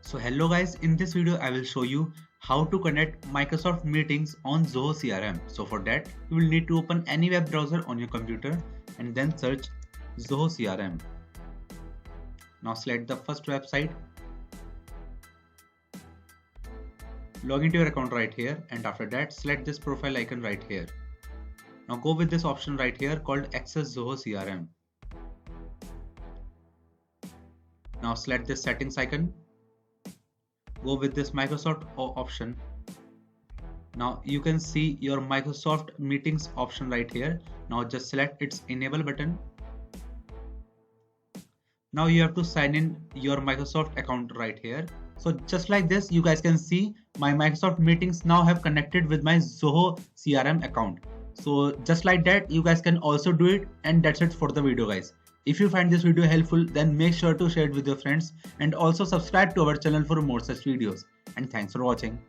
So hello guys, in this video I will show you how to connect Microsoft Meetings on Zoho CRM. So for that you will need to open any web browser on your computer and then search Zoho CRM. Now select the first website, log into your account right here, and after that select this profile icon right here. Now go with this option right here called Access Zoho CRM. Now select this settings icon. Go with this Microsoft option. Now you can see your Microsoft Meetings option right here. Now just select its enable button. Now you have to sign in your Microsoft account right here. So just like this, you guys can see my Microsoft Meetings now have connected with my Zoho CRM account. So just like that, you guys can also do it, and that's it for the video guys. If you find this video helpful, then make sure to share it with your friends and also subscribe to our channel for more such videos. And thanks for watching.